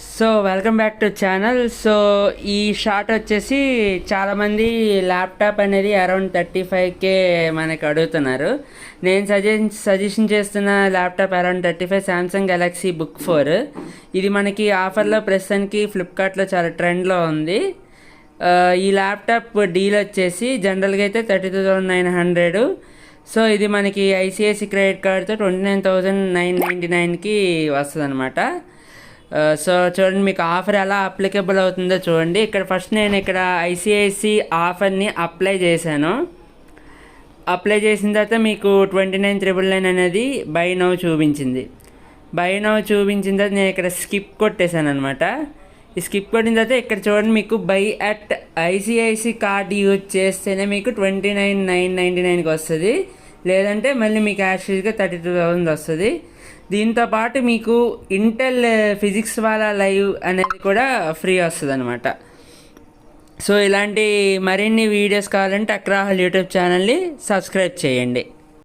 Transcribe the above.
So welcome back to channel. So ఈ short వచ్చేసి చాలామంది ల్యాప్టాప్ అనేది అరౌండ్ 35K మనకి అడుగుతున్నారు. నేను సజెషన్ చేస్తున్న laptop around 35 Samsung Galaxy book 4. ఇది మనకి ఆఫర్లో ప్రస్తుతానికి ఫ్లిప్కార్ట్లో చాలా ట్రెండ్లో ఉంది. ఈ ల్యాప్టాప్ డీల్ వచ్చేసి జనరల్గా అయితే 32,900. సో ఇది మనకి ఐసిఐసి క్రెడిట్ కార్డ్తో 29,999కి వస్తుంది అనమాట. సో చూడండి, మీకు ఆఫర్ ఎలా అప్లికబుల్ అవుతుందో చూడండి. నేను ఇక్కడ ఐసిఐసి ఆఫర్ని అప్లై చేశాను. అప్లై చేసిన తర్వాత మీకు 29,999 అనేది బై నౌ చూపించింది. తర్వాత నేను ఇక్కడ స్కిప్ కొట్టేశాను అనమాట. ఈ స్కిప్ కొట్టిన తర్వాత ఇక్కడ చూడండి, మీకు by at ICICI card use చేస్తేనే మీకు 29,999కి వస్తుంది. లేదంటే మళ్ళీ మీకు యాక్చువల్గా 32,000 వస్తుంది. దీంతోపాటు మీకు ఇంటెల్ ఫిజిక్స్ వాళ్ళ లైవ్ అనేది కూడా ఫ్రీ వస్తుంది అనమాట. సో ఇలాంటి మరిన్ని వీడియోస్ కావాలంటే అక్రాహల్ యూట్యూబ్ ఛానల్ని సబ్స్క్రైబ్ చేయండి.